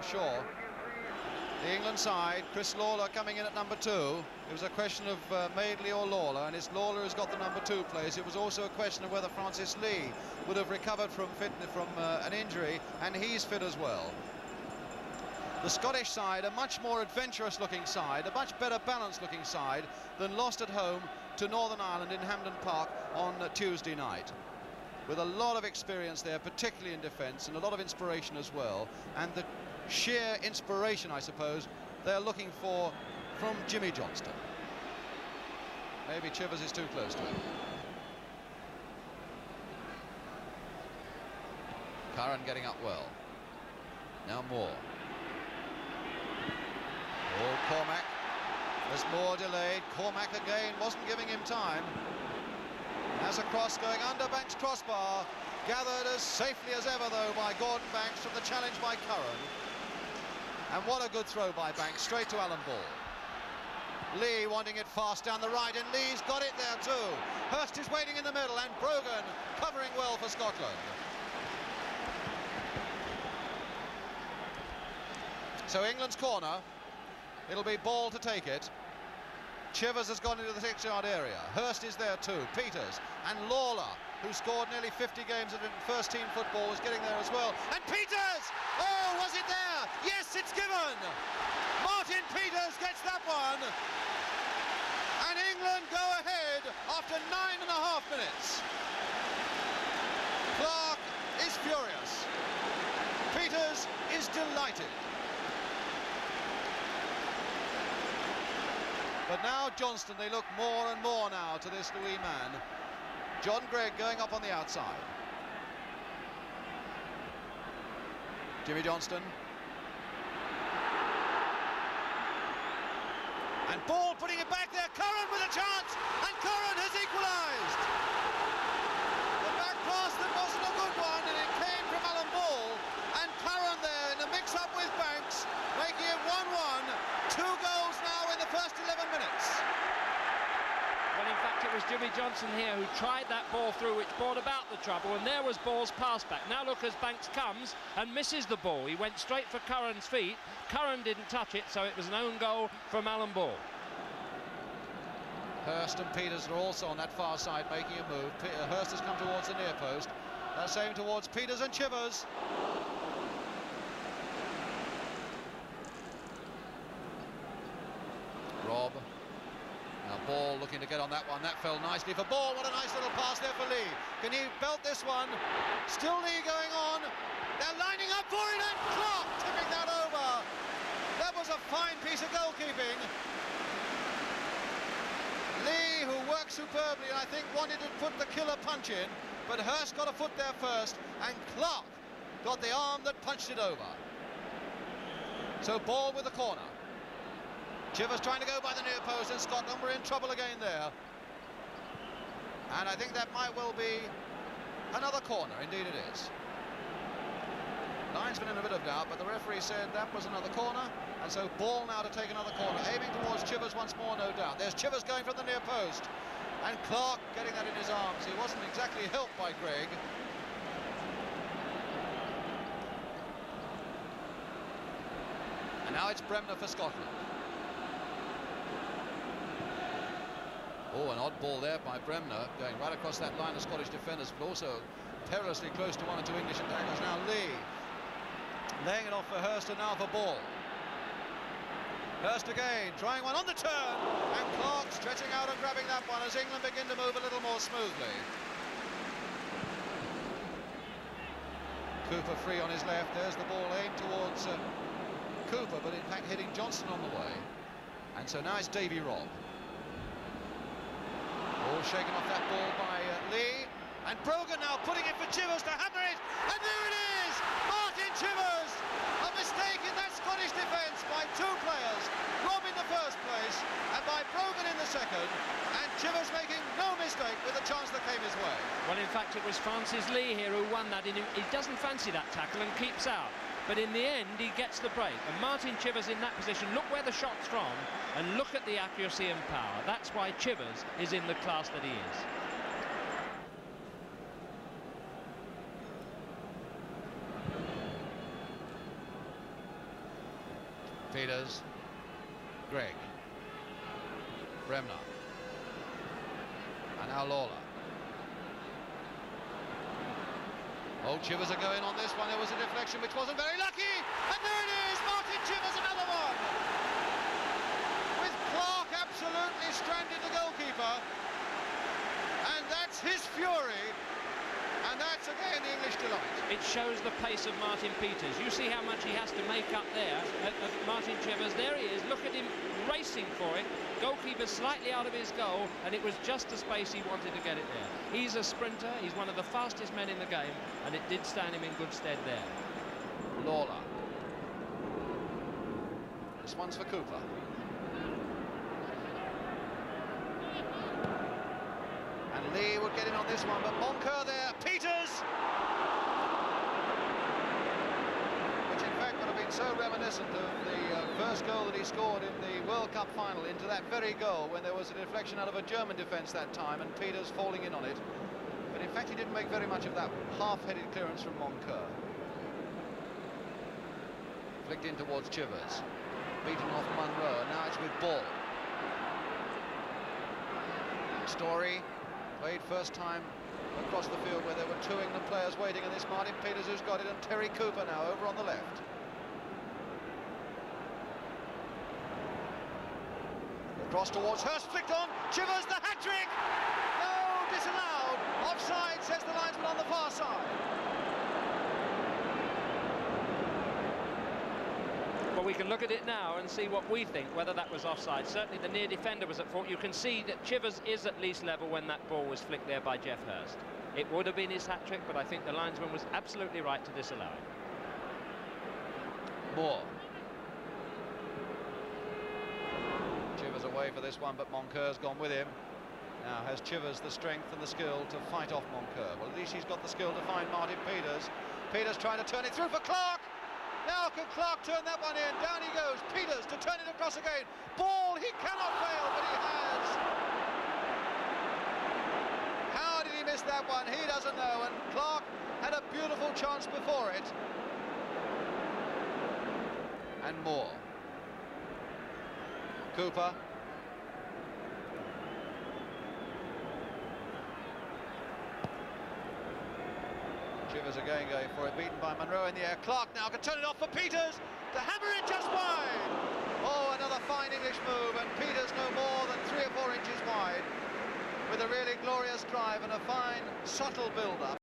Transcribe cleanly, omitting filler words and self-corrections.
sure. The England side, Chris Lawler coming in at number 2. It was a question of Madeley or Lawler, and it's Lawler who's got the number 2 place. It was also a question of whether Francis Lee would have recovered from an injury, and he's fit as well. The Scottish side, a much more adventurous looking side, a much better balanced looking side than lost at home to Northern Ireland in Hampden Park on Tuesday night. With a lot of experience there, particularly in defence, and a lot of inspiration as well. And the sheer inspiration, I suppose, they're looking for from Jimmy Johnston. Maybe Chivers is too close to him. Curran getting up well. Now Moore. Oh, Cormac. There's Moore delayed. Cormac again wasn't giving him time. As a cross going under Banks' crossbar. Gathered as safely as ever, though, by Gordon Banks from the challenge by Curran. And what a good throw by Banks, straight to Alan Ball. Lee wanting it fast down the right, and Lee's got it there too. Hurst is waiting in the middle, and Brogan covering well for Scotland. So England's corner. It'll be Ball to take it. Chivers has gone into the 6-yard area. Hurst is there too. Peters and Lawler, who scored nearly 50 games in first-team football, was getting there as well. And Peters! Oh, was it there? Yes, it's given! Martin Peters gets that one. And England go ahead after 9.5 minutes. Clark is furious. Peters is delighted. But now Johnston, they look more and more now to this wee man. John Gregg going up on the outside. Jimmy Johnston. And Ball putting it back there. Curran with a chance, and Curran has equalised. The back pass that wasn't a good one, and it came from Alan Ball. And Curran there in the mix-up with Banks, making it 1-1. 2 goals now in the first 11 minutes. Well, in fact, it was Jimmy Johnston here who tried that ball through, which brought about the trouble, and there was Ball's pass back. Now look as Banks comes and misses the ball. He went straight for Curran's feet. Curran didn't touch it, so it was an own goal from Alan Ball. Hurst and Peters are also on that far side making a move. Hurst has come towards the near post. That's same towards Peters and Chivers. Rob. Now Ball looking to get on that one. That fell nicely for Ball. What a nice little pass there for Lee. Can he belt this one? Still Lee going on. They're lining up for it, and Clark tipping that over. That was a fine piece of goalkeeping. Lee, who worked superbly, I think wanted to put the killer punch in, but Hurst got a foot there first, and Clark got the arm that punched it over. So Ball with the corner. Chivers trying to go by the near post, and Scotland were in trouble again there. And I think that might well be another corner. Indeed it is. Linesman in a bit of doubt, but the referee said that was another corner, and so Ball now to take another corner, aiming towards Chivers once more, no doubt. There's Chivers going from the near post, and Clark getting that in his arms. He wasn't exactly helped by Gregg. And now it's Bremner for Scotland. Oh, an odd ball there by Bremner, going right across that line of Scottish defenders, but also perilously close to 1 or 2 English attackers. Now Lee laying it off for Hurst, and now for Ball. Hurst again, trying one on the turn, and Clark stretching out and grabbing that one as England begin to move a little more smoothly. Cooper free on his left. There's the ball aimed towards Cooper, but in fact hitting Johnston on the way. And so now it's Davy Robb. All shaken off that ball by Lee, and Brogan now putting it for Chivers to hammer it, and there it is! Martin Chivers! A mistake in that Scottish defence by 2 players, Robb in the first place, and by Brogan in the second, and Chivers making no mistake with the chance that came his way. Well, in fact, it was Francis Lee here who won that. He doesn't fancy that tackle and keeps out. But in the end, he gets the break. And Martin Chivers in that position, look where the shot's from, and look at the accuracy and power. That's why Chivers is in the class that he is. Peters, Greg, Bremner, and now Lawler. Oh, Chivers are going on this one. There was a deflection which wasn't very lucky, and there it is, Martin Chivers, another one. With Clark absolutely stranded the goalkeeper, and that's his fury, and that's again the English delight. It shows the pace of Martin Peters. You see how much he has to make up there. Martin Chivers, there he is, look at him racing for it. Goalkeeper slightly out of his goal, and it was just the space he wanted to get it there. He's a sprinter, he's one of the fastest men in the game, and it did stand him in good stead there. Lawler. This one's for Cooper. And Lee would get in on this one, but Moncur there, Peters! Which in fact would have been so reminiscent of the first goal that he scored in the World Cup final, into that very goal when there was a deflection out of a German defence that time and Peters falling in on it. But in fact he didn't make very much of that half-headed clearance from Moncur. Flicked in towards Chivers. Beaten off Munro, and now it's with Ball. Story played first time across the field where there were two England players waiting, and this Martin Peters who's got it, and Terry Cooper now over on the left. Across towards Hurst, flicked on, Chivers, the hat-trick! No, disallowed! Offside, says the linesman on the far side. Well, we can look at it now and see what we think, whether that was offside. Certainly the near defender was at fault. You can see that Chivers is at least level when that ball was flicked there by Jeff Hurst. It would have been his hat-trick, but I think the linesman was absolutely right to disallow it. Moore. Chivers away for this one, but Moncur's gone with him. Now has Chivers the strength and the skill to fight off Moncur? Well, at least he's got the skill to find Martin Peters. Peters trying to turn it through for Clark. Now can Clark turn that one in? Down he goes. Peters to turn it across again. Ball, he cannot fail, but he has. How did he miss that one? He doesn't know, and Clark had a beautiful chance before it. And Moore. Cooper. Chivers again going for it, beaten by Munro in the air. Clark now can turn it off for Peters to hammer it just wide. Oh, another fine English move, and Peters no more than 3 or 4 inches wide, with a really glorious drive and a fine, subtle build-up.